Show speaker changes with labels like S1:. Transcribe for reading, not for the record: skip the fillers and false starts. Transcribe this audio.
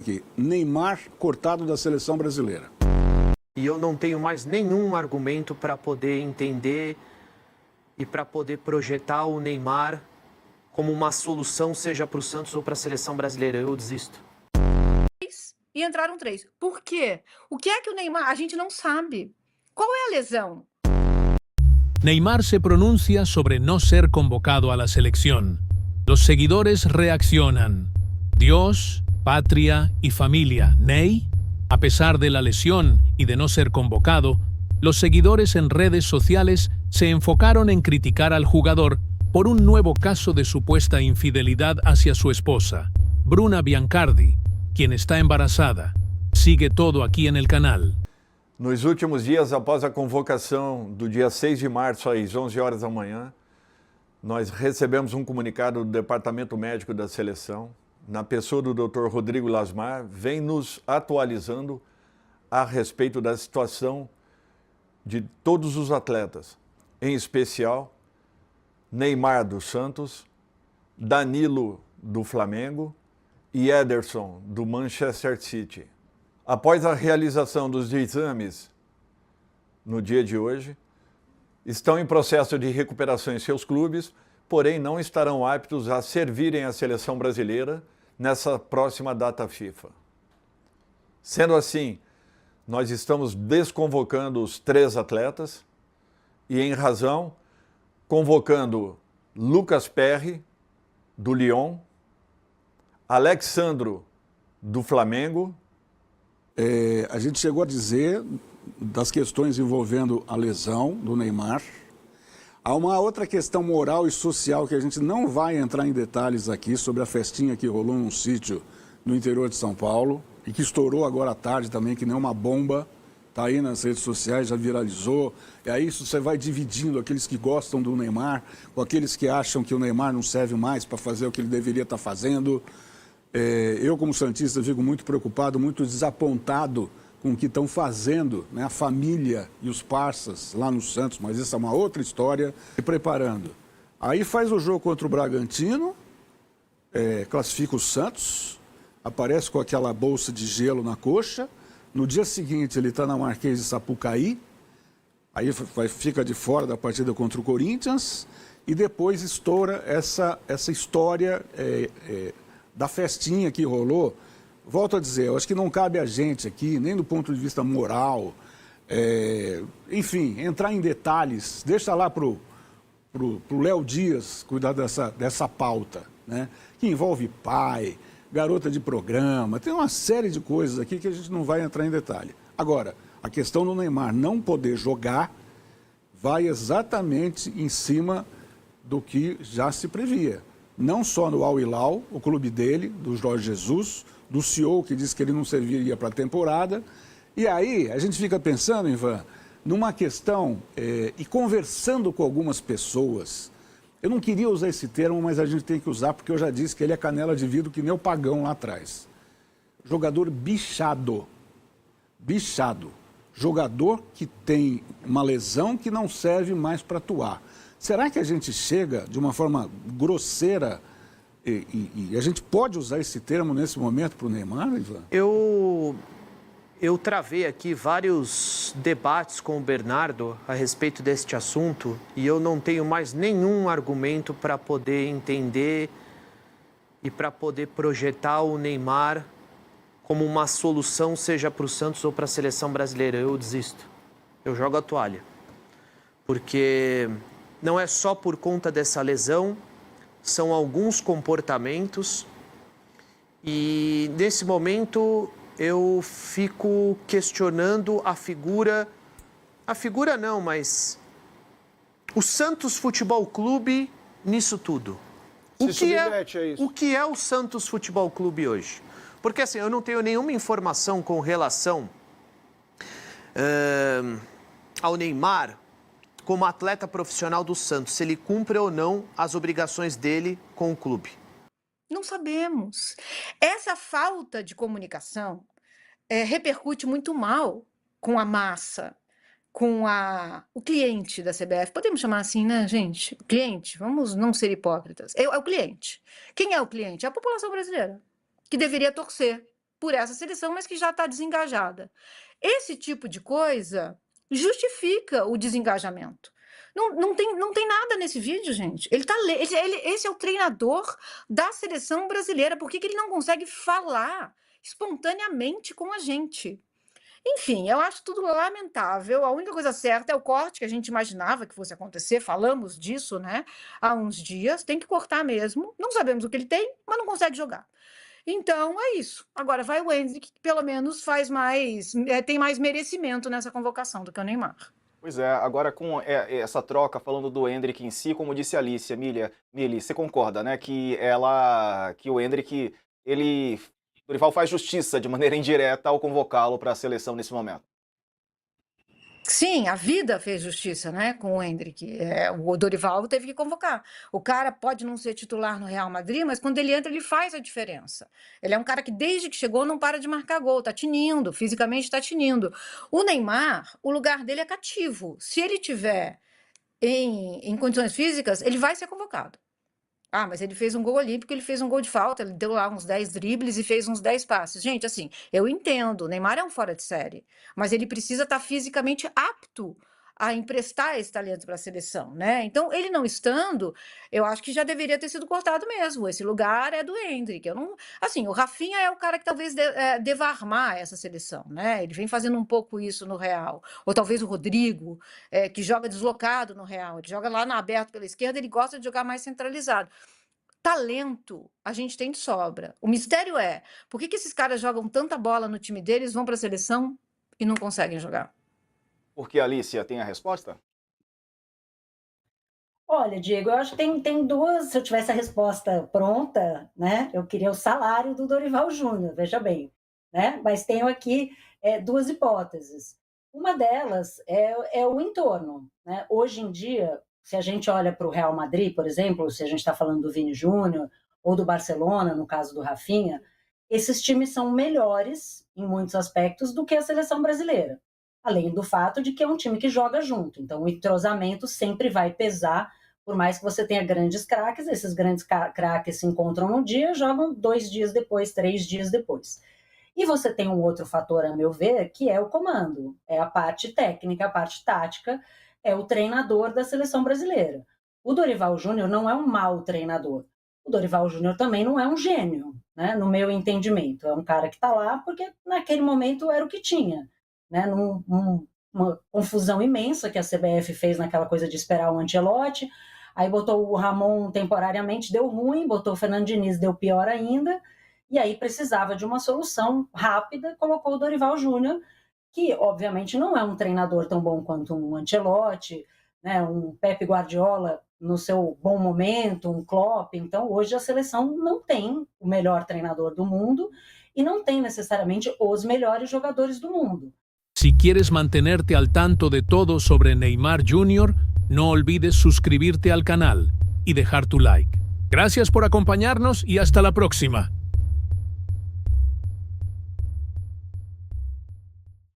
S1: que Neymar cortado da seleção brasileira.
S2: E eu não tenho mais nenhum argumento para poder entender e para poder projetar o Neymar como uma solução, seja para o Santos ou para a seleção brasileira. Eu desisto.
S3: E entraram 3. Por quê? O que é que o Neymar... A gente não sabe. Qual é a lesão?
S4: Neymar se pronuncia sobre no ser convocado a la selección. Los seguidores reaccionan. Dios, patria y familia. Ney, a pesar de la lesión y de no ser convocado, los seguidores en redes sociales se enfocaron en criticar al jugador por un nuevo caso de supuesta infidelidad hacia su esposa, Bruna Biancardi, quien está embarazada. Sigue todo aquí en el canal.
S5: Nos últimos dias, após a convocação do dia 6 de março às 11 horas da manhã, nós recebemos um comunicado do Departamento Médico da Seleção, na pessoa do Dr. Rodrigo Lasmar, vem nos atualizando a respeito da situação de todos os atletas, em especial Neymar do Santos, Danilo do Flamengo e Ederson do Manchester City. Após a realização dos exames no dia de hoje, estão em processo de recuperação em seus clubes, porém não estarão aptos a servirem a seleção brasileira nessa próxima data FIFA. Sendo assim, nós estamos desconvocando os 3 atletas e, em razão, convocando Lucas Perry, do Lyon, Alexandro, do Flamengo.
S1: A gente chegou a dizer das questões envolvendo a lesão do Neymar. Há uma outra questão moral e social que a gente não vai entrar em detalhes aqui sobre a festinha que rolou num sítio no interior de São Paulo e que estourou agora à tarde também, que nem uma bomba. Está aí nas redes sociais, já viralizou. E aí isso você vai dividindo aqueles que gostam do Neymar com aqueles que acham que o Neymar não serve mais para fazer o que ele deveria estar fazendo. Eu, como santista, fico muito preocupado, muito desapontado com o que estão fazendo, né, a família e os parças lá no Santos, mas isso é uma outra história, e preparando. Aí faz o jogo contra o Bragantino, classifica o Santos, aparece com aquela bolsa de gelo na coxa, no dia seguinte ele está na Marquês de Sapucaí, aí fica de fora da partida contra o Corinthians, e depois estoura essa história da festinha que rolou. Volto a dizer, eu acho que não cabe a gente aqui, nem do ponto de vista moral, enfim, entrar em detalhes, deixa lá pro Léo Dias cuidar dessa pauta, né? Que envolve pai, garota de programa, tem uma série de coisas aqui que a gente não vai entrar em detalhe. Agora, a questão do Neymar não poder jogar vai exatamente em cima do que já se previa. Não só no Al Hilal, o clube dele, do Jorge Jesus, do CEO que disse que ele não serviria para a temporada. E aí a gente fica pensando, Ivan, numa questão e conversando com algumas pessoas. Eu não queria usar esse termo, mas a gente tem que usar porque eu já disse que ele é canela de vidro que nem o Pagão lá atrás. Jogador bichado. Bichado. Jogador que tem uma lesão que não serve mais para atuar. Será que a gente chega de uma forma grosseira e a gente pode usar esse termo nesse momento para o Neymar, Ivan?
S2: Eu travei aqui vários debates com o Bernardo a respeito deste assunto e eu não tenho mais nenhum argumento para poder entender e para poder projetar o Neymar como uma solução, seja para o Santos ou para a seleção brasileira. Eu desisto. Eu jogo a toalha. Porque não é só por conta dessa lesão, são alguns comportamentos e nesse momento eu fico questionando a figura não, mas o Santos Futebol Clube nisso tudo. O que é o Santos Futebol Clube hoje? Porque assim, eu não tenho nenhuma informação com relação ao Neymar como atleta profissional do Santos, se ele cumpre ou não as obrigações dele com o clube.
S3: Não sabemos. Essa falta de comunicação repercute muito mal com a massa, com o cliente da CBF. Podemos chamar assim, né, gente? Cliente, vamos não ser hipócritas. É o cliente. Quem é o cliente? É a população brasileira, que deveria torcer por essa seleção, mas que já está desengajada. Esse tipo de coisa justifica o desengajamento. Não tem nada nesse vídeo, gente. Esse é o treinador da seleção brasileira. Por que ele não consegue falar espontaneamente com a gente? Enfim, eu acho tudo lamentável. A única coisa certa é o corte que a gente imaginava que fosse acontecer. Falamos disso, né, há uns dias. Tem que cortar mesmo. Não sabemos o que ele tem, mas não consegue jogar. Então, é isso. Agora vai o Endrick, que pelo menos tem mais merecimento nessa convocação do que o Neymar.
S6: Pois é, agora com essa troca, falando do Endrick em si, como disse a Alicia, Mili, você concorda, né, que o Endrick, Dorival faz justiça de maneira indireta ao convocá-lo para a seleção nesse momento?
S3: Sim, a vida fez justiça, né, com o Endrick. O Dorival teve que convocar. O cara pode não ser titular no Real Madrid, mas quando ele entra, ele faz a diferença. Ele é um cara que, desde que chegou, não para de marcar gol, tá tinindo, fisicamente tá tinindo. O Neymar, o lugar dele é cativo. Se ele tiver em condições físicas, ele vai ser convocado. Ah, mas ele fez um gol olímpico, ele fez um gol de falta, ele deu lá uns 10 dribles e fez uns 10 passes. Gente, assim, eu entendo, o Neymar é um fora de série, mas ele precisa estar fisicamente apto a emprestar esse talento para a seleção, né? Então, ele não estando, eu acho que já deveria ter sido cortado mesmo. Esse lugar é do Endrick. Assim, o Rafinha é o cara que talvez deva armar essa seleção, né? Ele vem fazendo um pouco isso no Real. Ou talvez o Rodrigo, que joga deslocado no Real. Ele joga lá no aberto pela esquerda, ele gosta de jogar mais centralizado. Talento a gente tem de sobra. O mistério é, por que esses caras jogam tanta bola no time deles, vão para a seleção e não conseguem jogar?
S6: Porque a Alicia tem a resposta?
S7: Olha, Diego, eu acho que tem duas. Se eu tivesse a resposta pronta, né, eu queria o salário do Dorival Júnior, veja bem, né? Mas tenho aqui duas hipóteses. Uma delas é o entorno, né? Hoje em dia, se a gente olha para o Real Madrid, por exemplo, se a gente está falando do Vini Júnior ou do Barcelona, no caso do Rafinha, esses times são melhores em muitos aspectos do que a seleção brasileira. Além do fato de que é um time que joga junto. Então, o entrosamento sempre vai pesar, por mais que você tenha grandes craques, esses grandes craques se encontram num dia, jogam 2 dias depois, 3 dias depois. E você tem um outro fator, a meu ver, que é o comando, é a parte técnica, a parte tática, é o treinador da seleção brasileira. O Dorival Júnior não é um mau treinador. O Dorival Júnior também não é um gênio, né, no meu entendimento. É um cara que está lá porque naquele momento era o que tinha. Né, uma confusão imensa que a CBF fez naquela coisa de esperar o Ancelotti, aí botou o Ramon temporariamente, deu ruim, botou o Fernando Diniz, deu pior ainda, e aí precisava de uma solução rápida, colocou o Dorival Júnior, que obviamente não é um treinador tão bom quanto um Ancelotti, né, um Pep Guardiola no seu bom momento, um Klopp. Então hoje a seleção não tem o melhor treinador do mundo e não tem necessariamente os melhores jogadores do mundo.
S4: Si quieres mantenerte al tanto de todo sobre Neymar Jr., no olvides suscribirte al canal y dejar tu like. Gracias por acompañarnos y hasta la próxima.